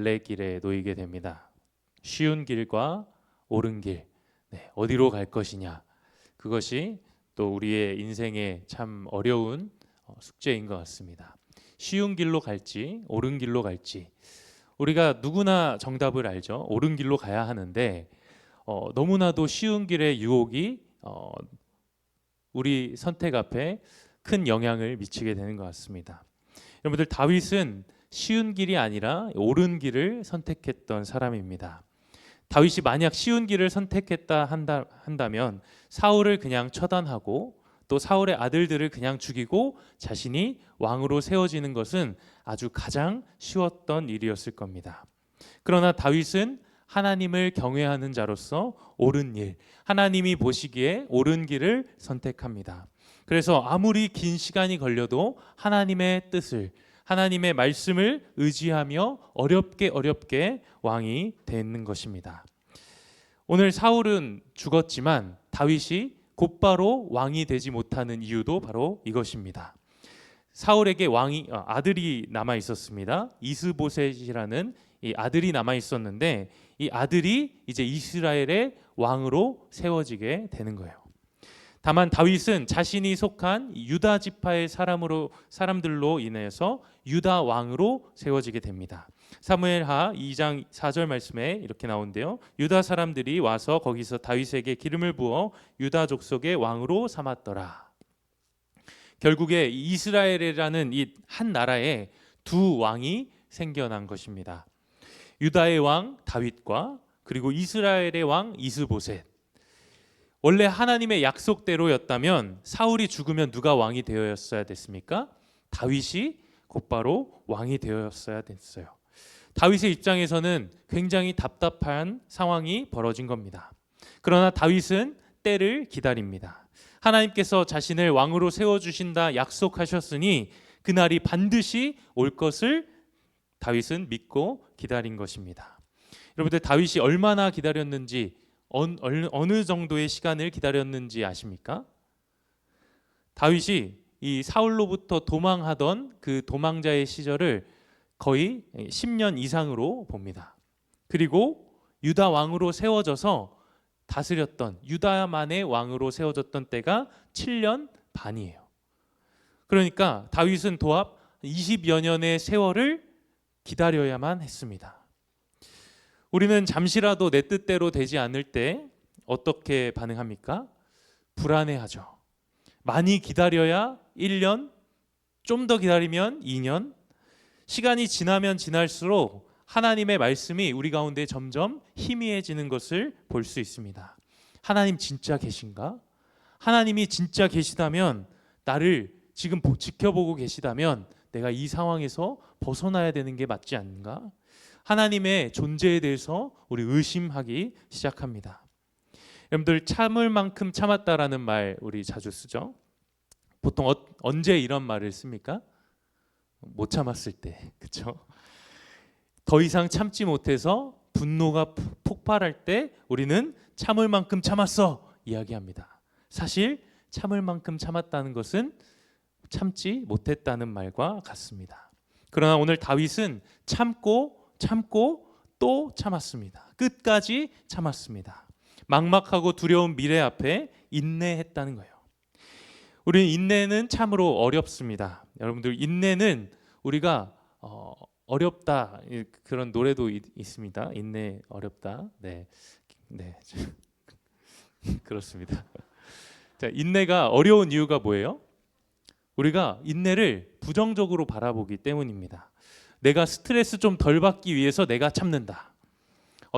갈래길에 놓이게 됩니다. 쉬운 길과 옳은 길, 어디로 갈 것이냐, 그것이 또 우리의 인생에 참 어려운 숙제인 것 같습니다. 쉬운 길로 갈지 옳은 길로 갈지, 우리가 누구나 정답을 알죠. 옳은 길로 가야 하는데 너무나도 쉬운 길의 유혹이 우리 선택 앞에 큰 영향을 미치게 되는 것 같습니다. 여러분들, 다윗은 쉬운 길이 아니라 옳은 길을 선택했던 사람입니다. 다윗이 만약 쉬운 길을 선택했다 한다면 사울을 그냥 처단하고 또 사울의 아들들을 그냥 죽이고 자신이 왕으로 세워지는 것은 아주 가장 쉬웠던 일이었을 겁니다. 그러나 다윗은 하나님을 경외하는 자로서 옳은 일, 하나님이 보시기에 옳은 길을 선택합니다. 그래서 아무리 긴 시간이 걸려도 하나님의 뜻을, 하나님의 말씀을 의지하며 어렵게 왕이 되는 것입니다. 오늘 사울은 죽었지만 다윗이 곧바로 왕이 되지 못하는 이유도 바로 이것입니다. 사울에게 아들이 남아 있었습니다. 이스보셋이라는 이 아들이 남아 있었는데 이 아들이 이제 이스라엘의 왕으로 세워지게 되는 거예요. 다만 다윗은 자신이 속한 유다 지파의 사람들로 인해서 유다 왕으로 세워지게 됩니다. 사무엘하 2장 4절 말씀에 이렇게 나오는데요. 유다 사람들이 와서 거기서 다윗에게 기름을 부어 유다 족속의 왕으로 삼았더라. 결국에 이스라엘이라는 이 한 나라에 두 왕이 생겨난 것입니다. 유다의 왕 다윗과 그리고 이스라엘의 왕 이스보셋. 원래 하나님의 약속대로였다면 사울이 죽으면 누가 왕이 되었어야 됐습니까? 다윗이 곧바로 왕이 되었어야 됐어요. 다윗의 입장에서는 굉장히 답답한 상황이 벌어진 겁니다. 그러나 다윗은 때를 기다립니다. 하나님께서 자신을 왕으로 세워주신다 약속하셨으니 그날이 반드시 올 것을 다윗은 믿고 기다린 것입니다. 여러분들, 다윗이 얼마나 기다렸는지, 어느 정도의 시간을 기다렸는지 아십니까? 다윗이 이 사울로부터 도망하던 그 도망자의 시절을 거의 10년 이상으로 봅니다. 그리고 유다 왕으로 세워져서 다스렸던, 유다만의 왕으로 세워졌던 때가 7년 반이에요. 그러니까 다윗은 도합 20여 년의 세월을 기다려야만 했습니다. 우리는 잠시라도 내 뜻대로 되지 않을 때 어떻게 반응합니까? 불안해하죠. 많이 기다려야 1년, 좀 더 기다리면 2년, 시간이 지나면 지날수록 하나님의 말씀이 우리 가운데 점점 희미해지는 것을 볼 수 있습니다. 하나님 진짜 계신가? 하나님이 진짜 계시다면, 나를 지금 지켜보고 계시다면 내가 이 상황에서 벗어나야 되는 게 맞지 않는가? 하나님의 존재에 대해서 우리 의심하기 시작합니다. 여러분들, 참을 만큼 참았다라는 말 우리 자주 쓰죠. 보통 언제 이런 말을 씁니까? 못 참았을 때, 그렇죠? 더 이상 참지 못해서 분노가 폭발할 때 우리는 참을 만큼 참았어 이야기합니다. 사실 참을 만큼 참았다는 것은 참지 못했다는 말과 같습니다. 그러나 오늘 다윗은 참고 또 참았습니다. 끝까지 참았습니다. 막막하고 두려운 미래 앞에 인내했다는 거예요. 우리는 인내는 참으로 어렵습니다. 여러분들, 인내는 우리가 어렵다, 그런 노래도 있습니다. 인내 어렵다. 네. 그렇습니다. 자, 인내가 어려운 이유가 뭐예요? 우리가 인내를 부정적으로 바라보기 때문입니다. 내가 스트레스 좀 덜 받기 위해서 내가 참는다.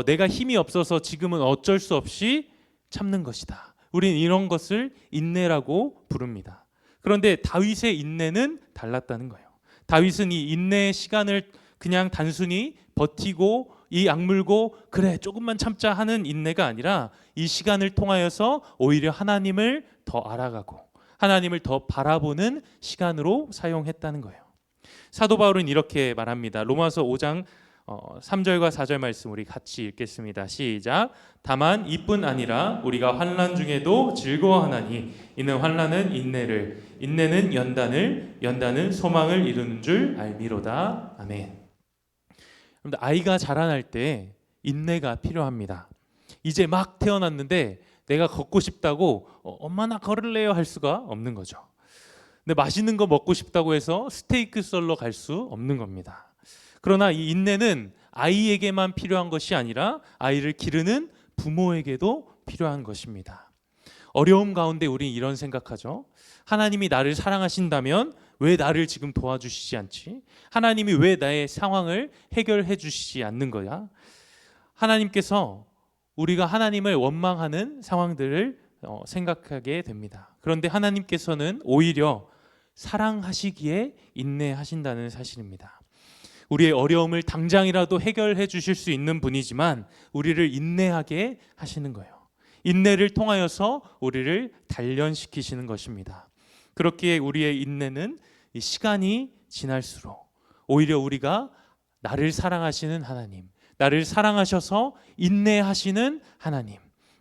내가 힘이 없어서 지금은 어쩔 수 없이 참는 것이다. 우리는 이런 것을 인내라고 부릅니다. 그런데 다윗의 인내는 달랐다는 거예요. 다윗은 이 인내의 시간을 그냥 단순히 버티고 이 악물고 그래 조금만 참자 하는 인내가 아니라 이 시간을 통하여서 오히려 하나님을 더 알아가고 하나님을 더 바라보는 시간으로 사용했다는 거예요. 사도 바울은 이렇게 말합니다. 로마서 5장 3절과 4절 말씀 우리 같이 읽겠습니다. 시작. 다만 이뿐 아니라 우리가 환난 중에도 즐거워하나니 이는 환난은 인내를, 인내는 연단을, 연단은 소망을 이루는 줄 알미로다. 아멘. 그런데 아이가 자라날 때 인내가 필요합니다. 이제 막 태어났는데 내가 걷고 싶다고 엄마 나 걸을래요 할 수가 없는 거죠. 근데 맛있는 거 먹고 싶다고 해서 스테이크 썰러 갈 수 없는 겁니다. 그러나 이 인내는 아이에게만 필요한 것이 아니라 아이를 기르는 부모에게도 필요한 것입니다. 어려움 가운데 우린 이런 생각하죠. 하나님이 나를 사랑하신다면 왜 나를 지금 도와주시지 않지? 하나님이 왜 나의 상황을 해결해 주시지 않는 거야? 하나님께서 우리가 하나님을 원망하는 상황들을 생각하게 됩니다. 그런데 하나님께서는 오히려 사랑하시기에 인내하신다는 사실입니다. 우리의 어려움을 당장이라도 해결해 주실 수 있는 분이지만 우리를 인내하게 하시는 거예요. 인내를 통하여서 우리를 단련시키시는 것입니다. 그렇기에 우리의 인내는 이 시간이 지날수록 오히려 우리가 나를 사랑하시는 하나님, 나를 사랑하셔서 인내하시는 하나님,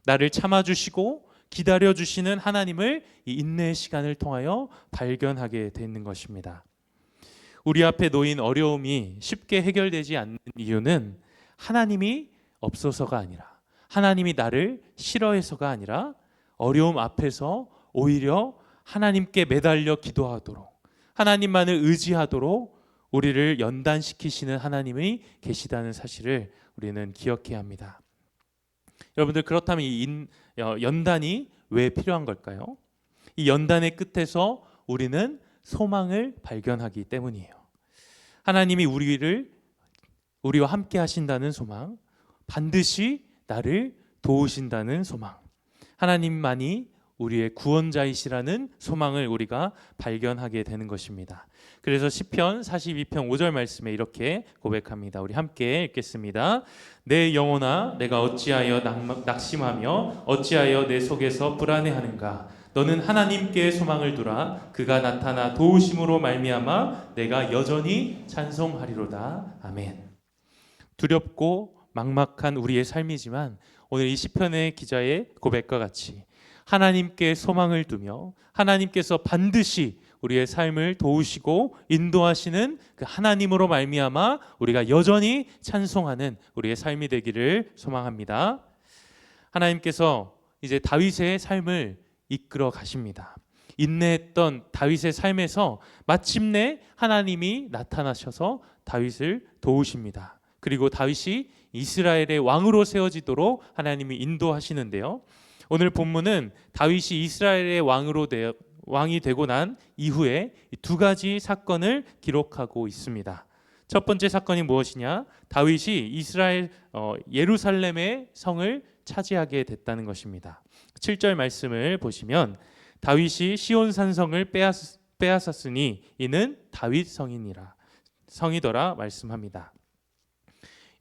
나를 참아주시고 기다려주시는 하나님을 이 인내의 시간을 통하여 발견하게 되는 것입니다. 우리 앞에 놓인 어려움이 쉽게 해결되지 않는 이유는 하나님이 없어서가 아니라, 하나님이 나를 싫어해서가 아니라 어려움 앞에서 오히려 하나님께 매달려 기도하도록, 하나님만을 의지하도록 우리를 연단시키시는 하나님이 계시다는 사실을 우리는 기억해야 합니다. 여러분들, 그렇다면 이 연단이 왜 필요한 걸까요? 이 연단의 끝에서 우리는 소망을 발견하기 때문이에요. 하나님이 우리와 함께 하신다는 소망, 반드시 나를 도우신다는 소망, 하나님만이 우리의 구원자이시라는 소망을 우리가 발견하게 되는 것입니다. 그래서 시편 42편 5절 말씀에 이렇게 고백합니다. 우리 함께 읽겠습니다. 내 영혼아, 내가 어찌하여 낙심하며 어찌하여 내 속에서 불안해하는가? 너는 하나님께 소망을 두라. 그가 나타나 도우심으로 말미암아 내가 여전히 찬송하리로다. 아멘. 두렵고 막막한 우리의 삶이지만 오늘 이 시편의 기자의 고백과 같이 하나님께 소망을 두며 하나님께서 반드시 우리의 삶을 도우시고 인도하시는 그 하나님으로 말미암아 우리가 여전히 찬송하는 우리의 삶이 되기를 소망합니다. 하나님께서 이제 다윗의 삶을 이끌어 가십니다. 인내했던 다윗의 삶에서 마침내 하나님이 나타나셔서 다윗을 도우십니다. 그리고 다윗이 이스라엘의 왕으로 세워지도록 하나님이 인도하시는데요. 오늘 본문은 다윗이 이스라엘의 왕이 되고 난 이후에 두 가지 사건을 기록하고 있습니다. 첫 번째 사건이 무엇이냐? 다윗이 예루살렘의 성을 차지하게 됐다는 것입니다. 7절 말씀을 보시면 다윗이 시온 산성을 빼앗았으니 이는 다윗 성이더라 말씀합니다.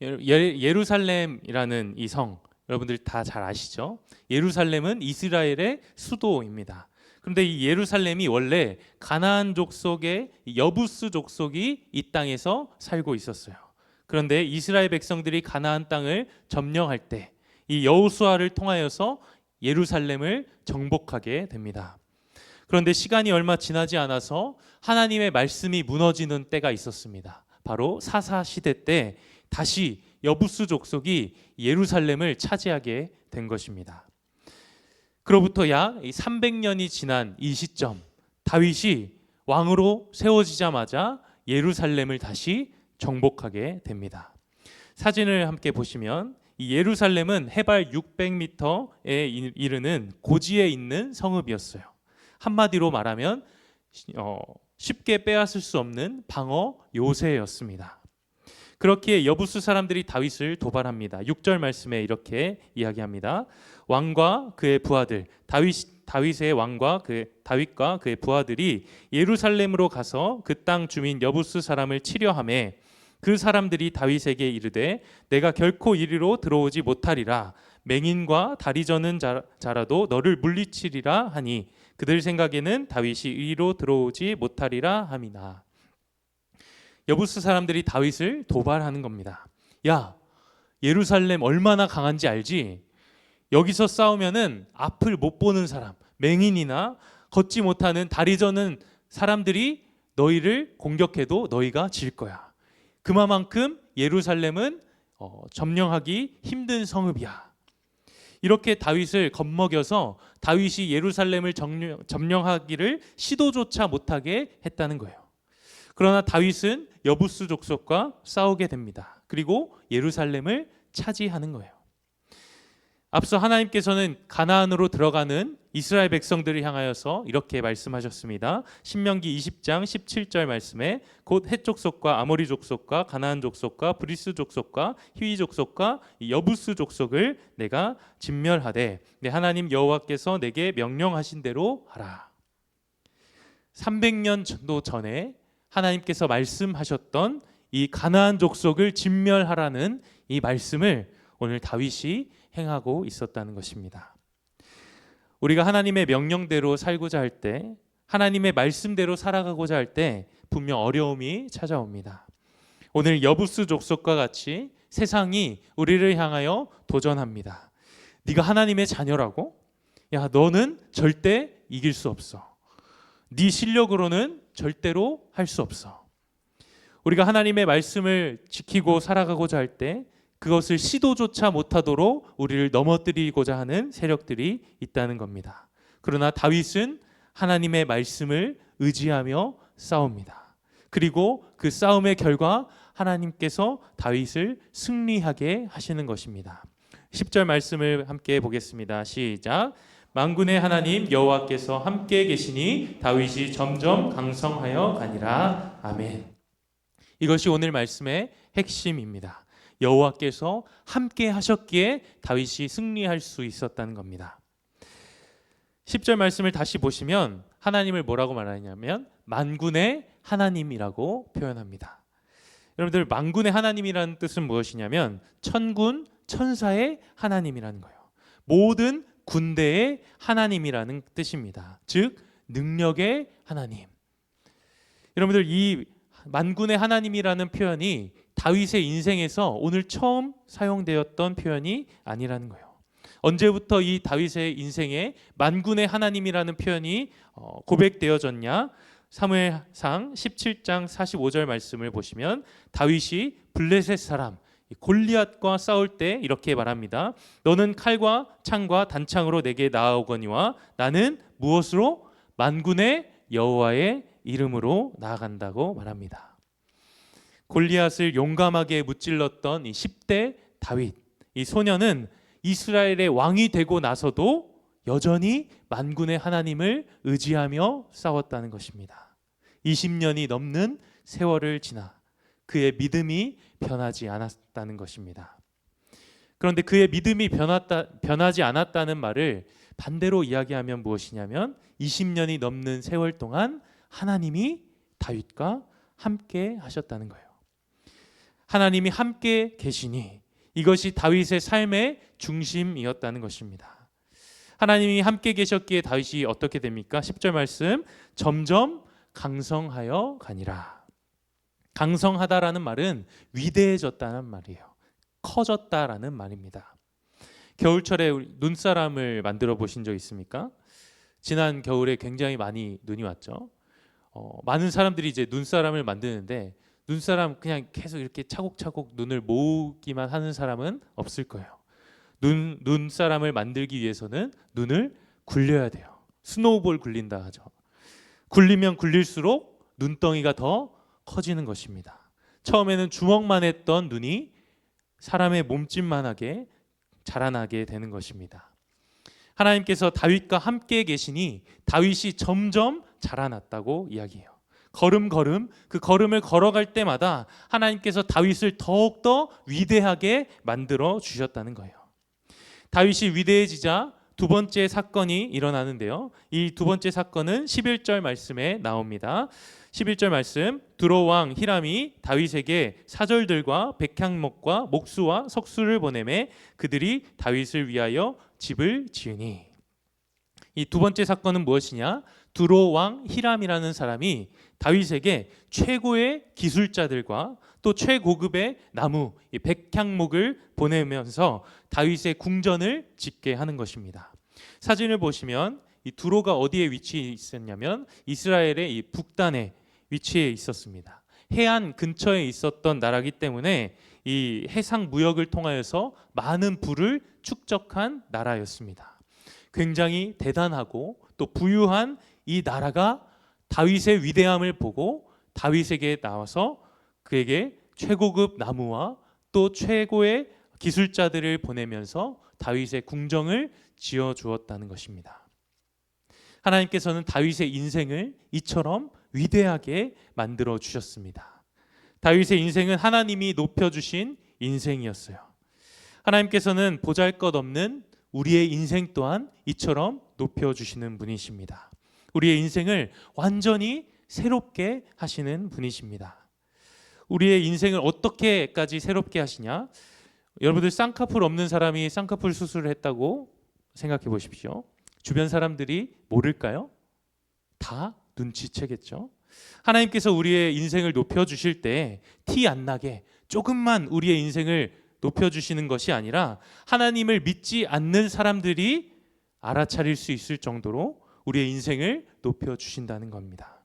예루살렘이라는 이 성, 여러분들 다 잘 아시죠? 예루살렘은 이스라엘의 수도입니다. 그런데 이 예루살렘이 원래 가나안 족속의 여부스 족속이 이 땅에서 살고 있었어요. 그런데 이스라엘 백성들이 가나안 땅을 점령할 때 이 여호수아를 통하여서 예루살렘을 정복하게 됩니다. 그런데 시간이 얼마 지나지 않아서 하나님의 말씀이 무너지는 때가 있었습니다. 바로 사사 시대 때 다시 여부스 족속이 예루살렘을 차지하게 된 것입니다. 그로부터 약 300년이 지난 이 시점, 다윗이 왕으로 세워지자마자 예루살렘을 다시 정복하게 됩니다. 사진을 함께 보시면 이 예루살렘은 해발 600m에 이르는 고지에 있는 성읍이었어요. 한마디로 말하면 쉽게 빼앗을 수 없는 방어 요새였습니다. 그렇기에 여부스 사람들이 다윗을 도발합니다. 6절 말씀에 이렇게 이야기합니다. 왕과 그의 부하들, 다윗의 왕과 다윗과 그의 부하들이 예루살렘으로 가서 그 땅 주민 여부스 사람을 치려하며 그 사람들이 다윗에게 이르되 내가 결코 이리로 들어오지 못하리라. 맹인과 다리 저는 자라도 너를 물리치리라 하니 그들 생각에는 다윗이 이리로 들어오지 못하리라 함이나. 여부스 사람들이 다윗을 도발하는 겁니다. 야, 예루살렘 얼마나 강한지 알지? 여기서 싸우면은 앞을 못 보는 사람, 맹인이나 걷지 못하는 다리 저는 사람들이 너희를 공격해도 너희가 질 거야. 그만큼 예루살렘은 점령하기 힘든 성읍이야. 이렇게 다윗을 겁먹여서 다윗이 예루살렘을 점령하기를 시도조차 못하게 했다는 거예요. 그러나 다윗은 여부스 족속과 싸우게 됩니다. 그리고 예루살렘을 차지하는 거예요. 앞서 하나님께서는 가나안으로 들어가는 이스라엘 백성들을 향하여서 이렇게 말씀하셨습니다. 신명기 20장 17절 말씀에 곧 헷 족속과 아모리 족속과 가나안 족속과 브리스 족속과 히위 족속과 여부스 족속을 내가 진멸하되 내 하나님 여호와께서 내게 명령하신 대로 하라. 300년 정도 전에 하나님께서 말씀하셨던 이 가나안 족속을 진멸하라는 이 말씀을 오늘 다윗이 행하고 있었다는 것입니다. 우리가 하나님의 명령대로 살고자 할 때, 하나님의 말씀대로 살아가고자 할 때 분명 어려움이 찾아옵니다. 오늘 여부스 족속과 같이 세상이 우리를 향하여 도전합니다. 네가 하나님의 자녀라고? 야, 너는 절대 이길 수 없어. 네 실력으로는 절대로 할 수 없어. 우리가 하나님의 말씀을 지키고 살아가고자 할 때 그것을 시도조차 못하도록 우리를 넘어뜨리고자 하는 세력들이 있다는 겁니다. 그러나 다윗은 하나님의 말씀을 의지하며 싸웁니다. 그리고 그 싸움의 결과 하나님께서 다윗을 승리하게 하시는 것입니다. 10절 말씀을 함께 보겠습니다. 시작. 만군의 하나님 여호와께서 함께 계시니 다윗이 점점 강성하여 가니라. 아멘. 이것이 오늘 말씀의 핵심입니다. 여호와께서 함께 하셨기에 다윗이 승리할 수 있었다는 겁니다. 10절 말씀을 다시 보시면 하나님을 뭐라고 말하냐면 만군의 하나님이라고 표현합니다. 여러분들, 만군의 하나님이라는 뜻은 무엇이냐면 천군 천사의 하나님이라는 거예요. 모든 군대의 하나님이라는 뜻입니다. 즉 능력의 하나님. 여러분들, 이 만군의 하나님이라는 표현이 다윗의 인생에서 오늘 처음 사용되었던 표현이 아니라는 거예요. 언제부터 이 다윗의 인생에 만군의 하나님이라는 표현이 고백되어졌냐? 사무엘상 17장 45절 말씀을 보시면 다윗이 블레셋 사람 골리앗과 싸울 때 이렇게 말합니다. 너는 칼과 창과 단창으로 내게 나아오거니와 나는 무엇으로? 만군의 여호와의 이름으로 나아간다고 말합니다. 골리앗을 용감하게 무찔렀던 이 10대 다윗, 이 소년은 이스라엘의 왕이 되고 나서도 여전히 만군의 하나님을 의지하며 싸웠다는 것입니다. 20년이 넘는 세월을 지나 그의 믿음이 변하지 않았다는 것입니다. 그런데 그의 믿음이 변하지 않았다는 말을 반대로 이야기하면 무엇이냐면 20년이 넘는 세월 동안 하나님이 다윗과 함께 하셨다는 거예요. 하나님이 함께 계시니 이것이 다윗의 삶의 중심이었다는 것입니다. 하나님이 함께 계셨기에 다윗이 어떻게 됩니까? 10절 말씀, 점점 강성하여 가니라. 강성하다라는 말은 위대해졌다는 말이에요. 커졌다라는 말입니다. 겨울철에 눈사람을 만들어 보신 적 있습니까? 지난 겨울에 굉장히 많이 눈이 왔죠. 많은 사람들이 이제 눈사람을 만드는데 눈사람 그냥 계속 이렇게 차곡차곡 눈을 모으기만 하는 사람은 없을 거예요. 눈사람을 만들기 위해서는 눈을 굴려야 돼요. 스노우볼 굴린다 하죠. 굴리면 굴릴수록 눈덩이가 더 커지는 것입니다. 처음에는 주먹만 했던 눈이 사람의 몸집만하게 자라나게 되는 것입니다. 하나님께서 다윗과 함께 계시니 다윗이 점점 자라났다고 이야기해요. 걸음걸음 그 걸음을 걸어갈 때마다 하나님께서 다윗을 더욱더 위대하게 만들어 주셨다는 거예요. 다윗이 위대해지자 두 번째 사건이 일어나는데요. 이 두 번째 사건은 11절 말씀에 나옵니다. 11절 말씀, 두로 왕 히람이 다윗에게 사절들과 백향목과 목수와 석수를 보내매 그들이 다윗을 위하여 집을 지으니. 이 두 번째 사건은 무엇이냐? 두로 왕 히람이라는 사람이 다윗에게 최고의 기술자들과 또 최고급의 나무, 이 백향목을 보내면서 다윗의 궁전을 짓게 하는 것입니다. 사진을 보시면 이 두로가 어디에 위치해 있었냐면 이스라엘의 이 북단에 위치해 있었습니다. 해안 근처에 있었던 나라이기 때문에 이 해상 무역을 통하여서 많은 부를 축적한 나라였습니다. 굉장히 대단하고 또 부유한 이 나라가 다윗의 위대함을 보고 다윗에게 나와서 그에게 최고급 나무와 또 최고의 기술자들을 보내면서 다윗의 궁정을 지어 주었다는 것입니다. 하나님께서는 다윗의 인생을 이처럼 위대하게 만들어 주셨습니다. 다윗의 인생은 하나님이 높여주신 인생이었어요. 하나님께서는 보잘것없는 우리의 인생 또한 이처럼 높여주시는 분이십니다. 우리의 인생을 완전히 새롭게 하시는 분이십니다. 우리의 인생을 어떻게까지 새롭게 하시냐? 여러분들 쌍꺼풀 없는 사람이 쌍꺼풀 수술을 했다고 생각해 보십시오. 주변 사람들이 모를까요? 다 눈치채겠죠. 하나님께서 우리의 인생을 높여주실 때 티 안 나게 조금만 우리의 인생을 높여주시는 것이 아니라 하나님을 믿지 않는 사람들이 알아차릴 수 있을 정도로 우리의 인생을 높여주신다는 겁니다.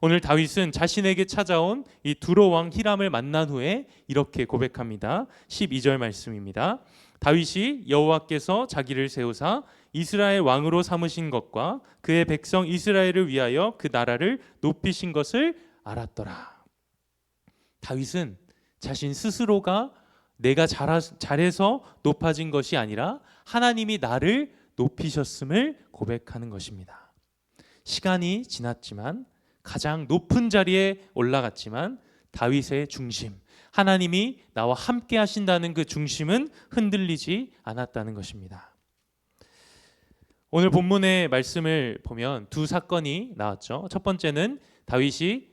오늘 다윗은 자신에게 찾아온 이 두로 왕 히람을 만난 후에 이렇게 고백합니다. 12절 말씀입니다. 다윗이 여호와께서 자기를 세우사 이스라엘 왕으로 삼으신 것과 그의 백성 이스라엘을 위하여 그 나라를 높이신 것을 알았더라. 다윗은 자신 스스로가 내가 잘해서 높아진 것이 아니라 하나님이 나를 높이셨음을 고백하는 것입니다. 시간이 지났지만 가장 높은 자리에 올라갔지만 다윗의 중심, 하나님이 나와 함께 하신다는 그 중심은 흔들리지 않았다는 것입니다. 오늘 본문의 말씀을 보면 두 사건이 나왔죠. 첫 번째는 다윗이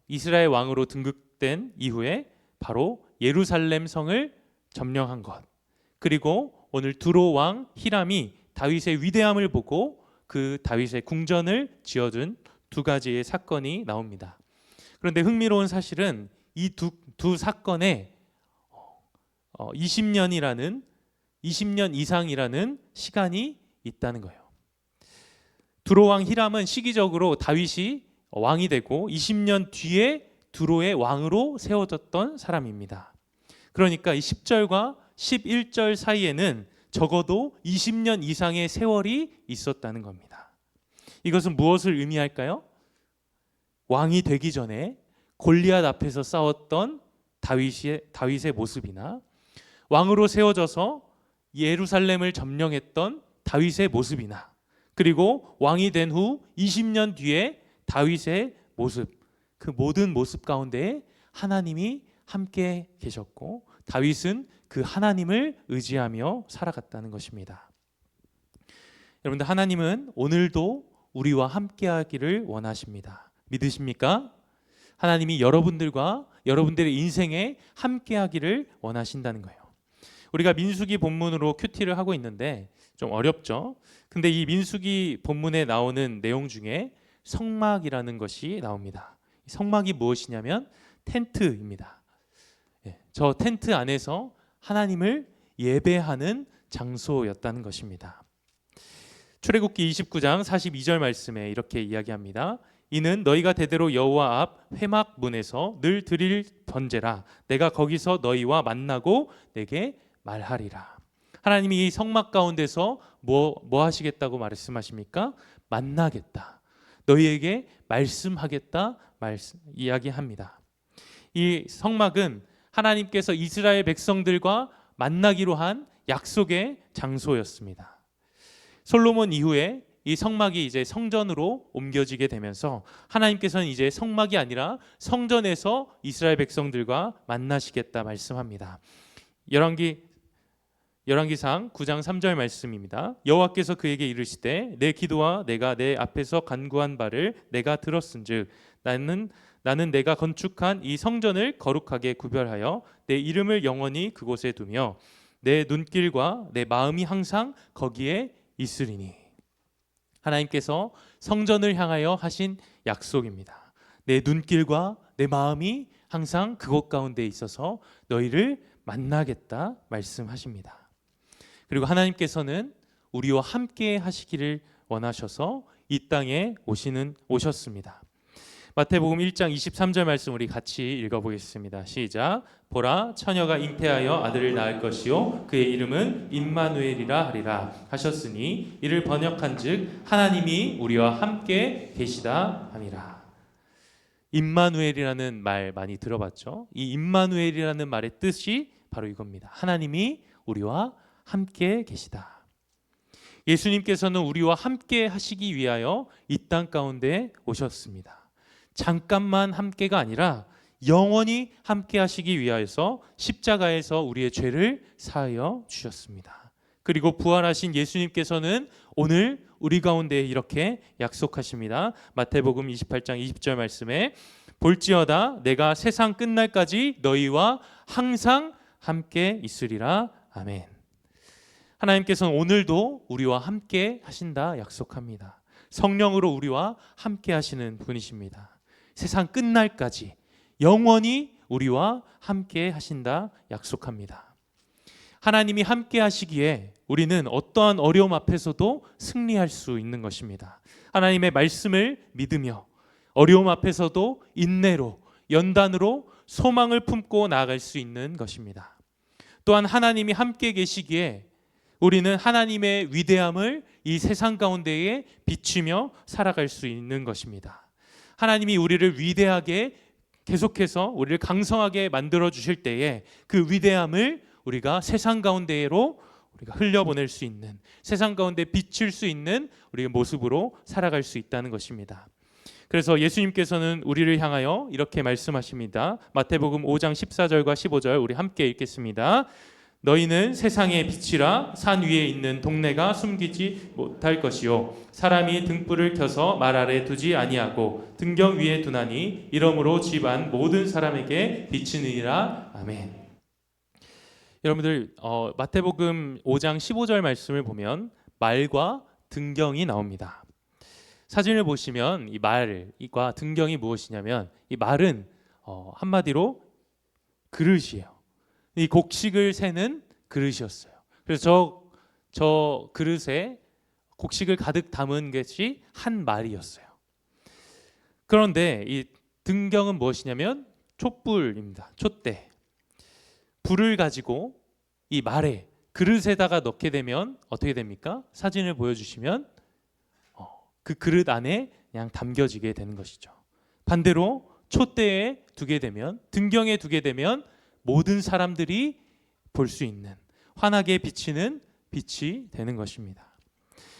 이스라엘 왕으로 등극된 이후에 바로 예루살렘 성을 점령한 것, 그리고 오늘 두로 왕 히람이 다윗의 위대함을 보고 그 다윗의 궁전을 지어준 두 가지의 사건이 나옵니다. 그런데 흥미로운 사실은 이 두 사건에 20년 이상이라는 시간이 있다는 거예요. 두로 왕 히람은 시기적으로 다윗이 왕이 되고 20년 뒤에 두로의 왕으로 세워졌던 사람입니다. 그러니까 이 10절과 11절 사이에는 적어도 20년 이상의 세월이 있었다는 겁니다. 이것은 무엇을 의미할까요? 왕이 되기 전에 골리앗 앞에서 싸웠던 다윗의 모습이나 왕으로 세워져서 예루살렘을 점령했던 다윗의 모습이나 그리고 왕이 된 후 20년 뒤에 다윗의 모습, 그 모든 모습 가운데 하나님이 함께 계셨고 다윗은 그 하나님을 의지하며 살아갔다는 것입니다. 여러분들, 하나님은 오늘도 우리와 함께 하기를 원하십니다. 믿으십니까? 하나님이 여러분들과 여러분들의 인생에 함께 하기를 원하신다는 거예요. 우리가 민수기 본문으로 큐티를 하고 있는데 좀 어렵죠? 근데 이 민수기 본문에 나오는 내용 중에 성막이라는 것이 나옵니다. 성막이 무엇이냐면 텐트입니다. 저 텐트 안에서 하나님을 예배하는 장소였다는 것입니다. 출애굽기 29장 42절 말씀에 이렇게 이야기합니다. 이는 너희가 대대로 여호와 앞 회막 문에서 늘 드릴 번제라. 내가 거기서 너희와 만나고 내게 말하리라. 하나님이 이 성막 가운데서 뭐 하시겠다고 말씀하십니까? 만나겠다. 너희에게 말씀하겠다 이야기합니다. 이 성막은 하나님께서 이스라엘 백성들과 만나기로 한 약속의 장소였습니다. 솔로몬 이후에 이 성막이 이제 성전으로 옮겨지게 되면서 하나님께서는 이제 성막이 아니라 성전에서 이스라엘 백성들과 만나시겠다 말씀합니다. 열왕기상 9장 3절 말씀입니다. 여호와께서 그에게 이르시되 내 기도와 내가 내 앞에서 간구한 바를 내가 들었은즉 나는 내가 건축한 이 성전을 거룩하게 구별하여 내 이름을 영원히 그곳에 두며 내 눈길과 내 마음이 항상 거기에 있으리니. 하나님께서 성전을 향하여 하신 약속입니다. 내 눈길과 내 마음이 항상 그곳 가운데 있어서 너희를 만나겠다 말씀하십니다. 그리고 하나님께서는 우리와 함께 하시기를 원하셔서 이 땅에 오셨습니다. 마태복음 1장 23절 말씀 우리 같이 읽어보겠습니다. 시작. 보라, 처녀가 잉태하여 아들을 낳을 것이요 그의 이름은 임마누엘이라 하리라 하셨으니 이를 번역한즉 하나님이 우리와 함께 계시다 함이라. 임마누엘이라는 말 많이 들어봤죠? 이 임마누엘이라는 말의 뜻이 바로 이겁니다. 하나님이 우리와 함께 계시다. 예수님께서는 우리와 함께 하시기 위하여 이 땅 가운데 오셨습니다. 잠깐만 함께가 아니라 영원히 함께 하시기 위하여서 십자가에서 우리의 죄를 사하여 주셨습니다. 그리고 부활하신 예수님께서는 오늘 우리 가운데 이렇게 약속하십니다. 마태복음 28장 20절 말씀에 볼지어다 내가 세상 끝날까지 너희와 항상 함께 있으리라. 아멘. 하나님께서는 오늘도 우리와 함께 하신다 약속합니다. 성령으로 우리와 함께 하시는 분이십니다. 세상 끝날까지 영원히 우리와 함께 하신다 약속합니다. 하나님이 함께 하시기에 우리는 어떠한 어려움 앞에서도 승리할 수 있는 것입니다. 하나님의 말씀을 믿으며 어려움 앞에서도 인내로 연단으로 소망을 품고 나아갈 수 있는 것입니다. 또한 하나님이 함께 계시기에 우리는 하나님의 위대함을 이 세상 가운데에 비추며 살아갈 수 있는 것입니다. 하나님이 우리를 위대하게 계속해서 우리를 강성하게 만들어 주실 때에 그 위대함을 우리가 세상 가운데로 우리가 흘려보낼 수 있는, 세상 가운데 비칠 수 있는 우리의 모습으로 살아갈 수 있다는 것입니다. 그래서 예수님께서는 우리를 향하여 이렇게 말씀하십니다. 마태복음 5장 14절과 15절 우리 함께 읽겠습니다. 너희는 세상의 빛이라. 산 위에 있는 동네가 숨기지 못할 것이요 사람이 등불을 켜서 말 아래 두지 아니하고 등경 위에 두나니 이러므로 집안 모든 사람에게 비치느니라. 아멘. 여러분들 마태복음 5장 15절 말씀을 보면 말과 등경이 나옵니다. 사진을 보시면 이 말과 등경이 무엇이냐면 이 말은 한마디로 그릇이에요. 이 곡식을 세는 그릇이었어요. 그래서 저 그릇에 곡식을 가득 담은 것이 한 말이었어요. 그런데 이 등경은 무엇이냐면 촛불입니다. 촛대. 불을 가지고 이 말에 그릇에다가 넣게 되면 어떻게 됩니까? 사진을 보여주시면 그 그릇 안에 그냥 담겨지게 되는 것이죠. 반대로 촛대에 두게 되면, 등경에 두게 되면 모든 사람들이 볼 수 있는 환하게 비치는 빛이 되는 것입니다.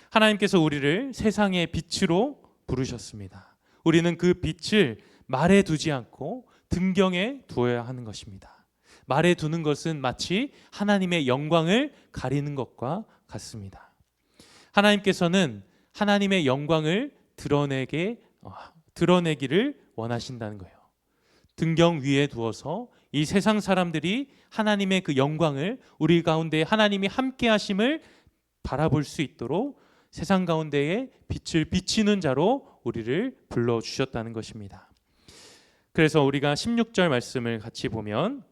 하나님께서 우리를 세상의 빛으로 부르셨습니다. 우리는 그 빛을 말에 두지 않고 등경에 두어야 하는 것입니다. 말에 두는 것은 마치 하나님의 영광을 가리는 것과 같습니다. 하나님께서는 하나님의 영광을 드러내기를 원하신다는 거예요. 등경 위에 두어서 이 세상 사람들이 하나님의 그 영광을, 우리 가운데 하나님이 함께 하심을 바라볼 수 있도록 세상 가운데에 빛을 비치는 자로 우리를 불러주셨다는 것입니다. 그래서 우리가 16절 말씀을 같이 보면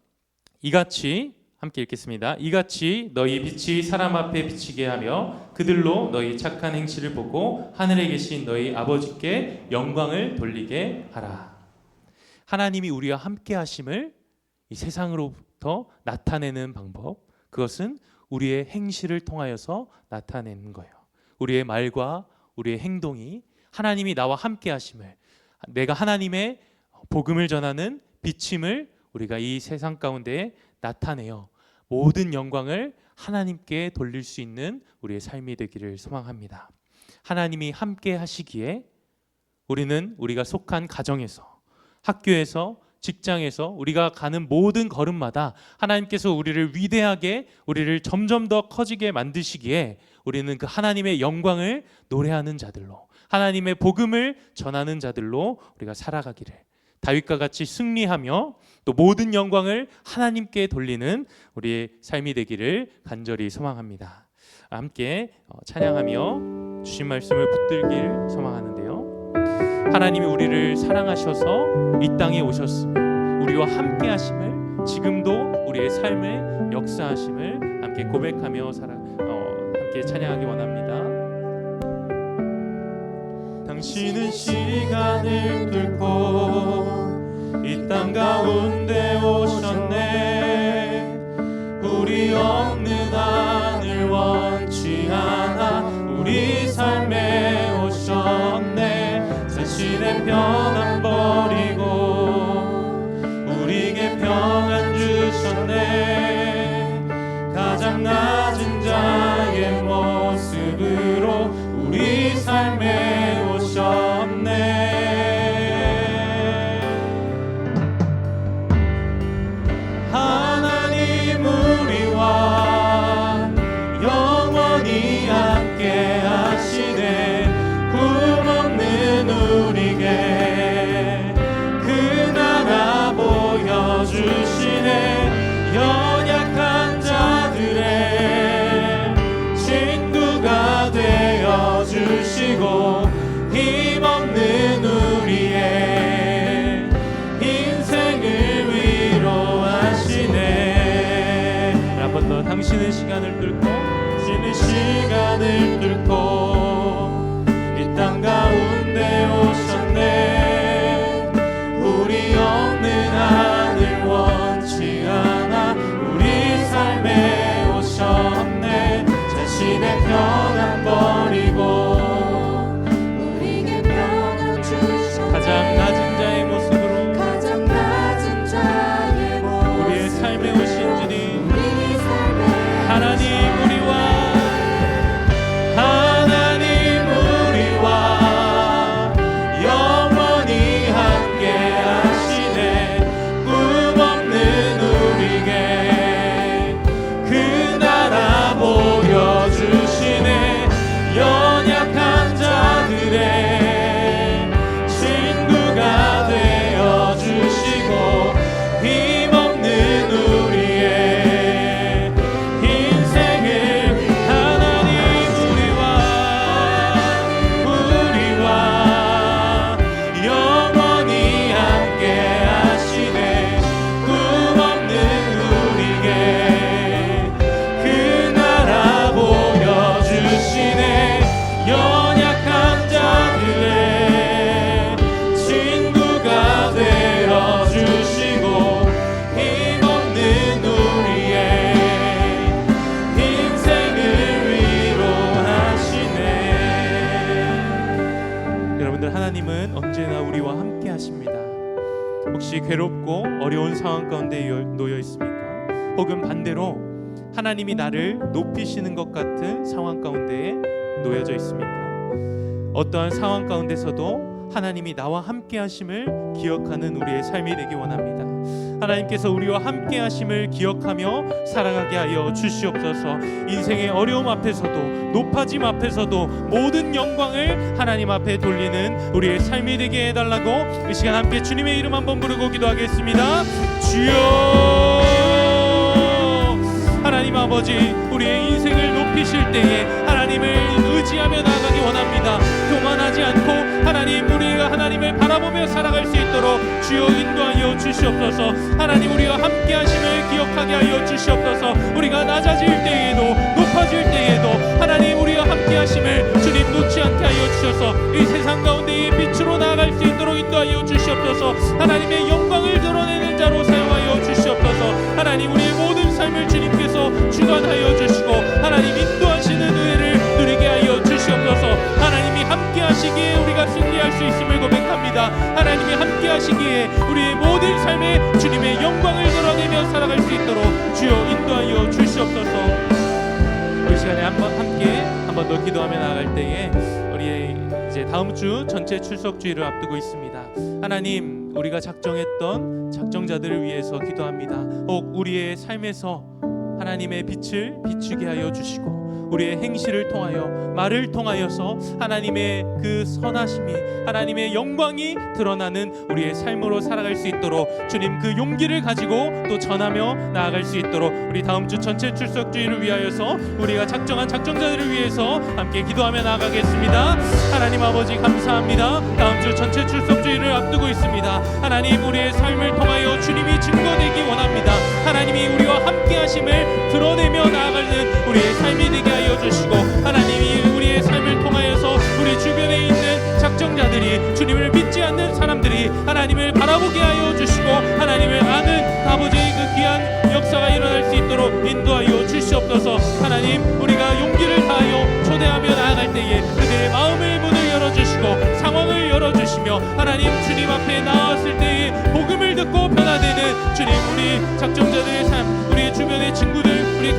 이같이 함께 읽겠습니다. 이같이 너희 빛이 사람 앞에 비치게 하며 그들로 너희 착한 행실을 보고 하늘에 계신 너희 아버지께 영광을 돌리게 하라. 하나님이 우리와 함께 하심을 이 세상으로부터 나타내는 방법, 그것은 우리의 행실을 통하여서 나타내는 거예요. 우리의 말과 우리의 행동이 하나님이 나와 함께 하심을, 내가 하나님의 복음을 전하는 비침을 우리가 이 세상 가운데 나타내어 모든 영광을 하나님께 돌릴 수 있는 우리의 삶이 되기를 소망합니다. 하나님이 함께 하시기에 우리는 우리가 속한 가정에서, 학교에서, 직장에서 우리가 가는 모든 걸음마다 하나님께서 우리를 위대하게, 우리를 점점 더 커지게 만드시기에 우리는 그 하나님의 영광을 노래하는 자들로, 하나님의 복음을 전하는 자들로 우리가 살아가기를, 다윗과 같이 승리하며 또 모든 영광을 하나님께 돌리는 우리의 삶이 되기를 간절히 소망합니다. 함께 찬양하며 주신 말씀을 붙들길 소망하는데요. 하나님이 우리를 사랑하셔서 이 땅에 오셨으며 우리와 함께 하심을, 지금도 우리의 삶에 역사하심을 함께 고백하며 함께 찬양하기 원합니다. 당신은 시간을 뚫고 이 땅 가운데 오셨네. 우리 없는 하늘 원치 않아 우리 삶에 오셨네. 자신의 평안 버리고 우리에게 평안 주셨네. 가장 낮은 자의 모습으로 우리 삶에 오셨네. 하나님 우리와 영원히 함께 하시네. 꿈없는 우리에게 그 나라 보여주시네. 연약한 자들의 친구가 되어주시고 힘없는 우리의 인생을 위로하시네. 한 번 더. 당신은 시간을 뚫고 이 땅 가운데 오셨네. 우리 없는 하늘 원치 않아 우리 삶에 오셨네. 자신의 평안 버리고 우리에게 평안 주셨네. 가장 낮은 자의 모습으로 가장 낮은 자의 모습 우리의 삶에 오신 주님, 우리 삶에 하나님 우리와 영원히 함께 하시네. 꿈없는 우리에게 그 나라 보여주시네. 연약한 자들의 친구가 되어주시고 힘없는 우리의 인생을 하나님 우리와 영원히 함께 하시네. 꿈없는 우리에게 그 나라 보여주시네. 연약한 자들의 친구가 되어주시고 힘없는 우리의 인생을 위로하시네. 여러분들, 하나님은 언제나 우리와 함께 하십니다. 혹시 괴롭고 어려운 상황 가운데 놓여 있습니까? 혹은 반대로 하나님이 나를 높이시는 것 같은 상황 가운데에 놓여져 있습니까? 어떠한 상황 가운데서도 하나님이 나와 함께 하심을 기억하는 우리의 삶이 되기 원합니다. 하나님께서 우리와 함께 하심을 기억하며 살아가게 하여 주시옵소서. 인생의 어려움 앞에서도 높아짐 앞에서도 모든 영광을 하나님 앞에 돌리는 우리의 삶이 되게 해달라고 이 시간 함께 주님의 이름 한번 부르고 기도하겠습니다. 주여, 하나님 아버지, 우리의 인생을 높이실 때에 하나님을 의지하며 나아가기 원합니다. 교만하지 않고 하나님, 우리가 하나님을 바라보며 살아갈 수 있도록 주여 인도하여 주시옵소서. 하나님, 우리와 함께 하심을 기억하게 하여 주시옵소서. 우리가 낮아질 때에도 높아질 때에도 하나님, 우리와 함께 하심을 주님 놓지 않게 하여 주셔서 이 세상 가운데의 빛으로 나아갈 수 있도록 인도하여 주시옵소서. 하나님의 영광을 드러내는 자로 사용하여 주시옵소서. 하나님, 우리의 모든 삶을 주님께서 주관하여 주시고 하나님 인도하시는 은혜를 누리게 하여 주시옵소서. 하나님이 함께 하시기에 우리가 승리할 수 있음을 고백합니다. 하나님이 함께 하시기에 우리의 모든 삶에 주님의 영광을 드러내며 살아갈 수 있도록 주여 인도하여 주시옵소서. 이 시간에 함께 한 번 더 기도하며 나아갈 때에 우리의 이제 다음 주 전체 출석주일을 앞두고 있습니다. 하나님, 우리가 작정했던 작정자들을 위해서 기도합니다. 혹 우리의 삶에서 하나님의 빛을 비추게 하여 주시고 우리의 행실을 통하여 말을 통하여서 하나님의 그 선하심이 하나님의 영광이 드러나는 우리의 삶으로 살아갈 수 있도록 주님 그 용기를 가지고 또 전하며 나아갈 수 있도록 우리 다음 주 전체 출석주의를 위하여서 우리가 작정한 작정자들을 위해서 함께 기도하며 나아가겠습니다. 하나님 아버지 감사합니다. 다음 주 전체 출석주의를 앞두고 있습니다. 하나님, 우리의 삶을 통하여 주님이 증거되기 원합니다. 하나님이 우리와 함께 하심을 드러내며 나아가는 우리의 삶이 되게 하여 주시고 하나님이 우리의 삶을 통하여서 우리 주변에 있는 작정자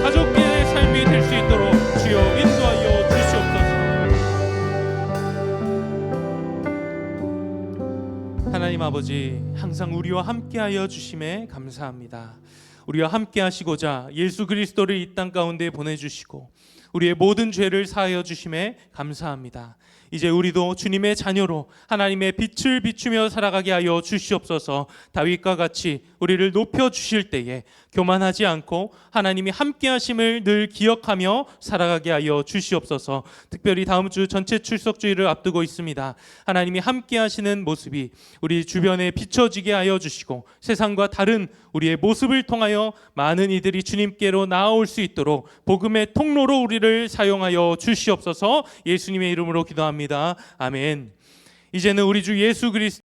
가족의 삶이 될 수 있도록 주여 인도하여 주시옵소서. 하나님 아버지, 항상 우리와 함께하여 주심에 감사합니다. 우리와 함께하시고자 예수 그리스도를 이 땅 가운데 보내주시고 우리의 모든 죄를 사하여 주심에 감사합니다. 이제 우리도 주님의 자녀로 하나님의 빛을 비추며 살아가게 하여 주시옵소서. 다윗과 같이 우리를 높여 주실 때에 교만하지 않고 하나님이 함께 하심을 늘 기억하며 살아가게 하여 주시옵소서. 특별히 다음 주 전체 출석주의를 앞두고 있습니다. 하나님이 함께 하시는 모습이 우리 주변에 비춰지게 하여 주시고 세상과 다른 우리의 모습을 통하여 많은 이들이 주님께로 나아올 수 있도록 복음의 통로로 우리를 사용하여 주시옵소서. 예수님의 이름으로 기도합니다. 아멘. 이제는 우리 주 예수 그리스도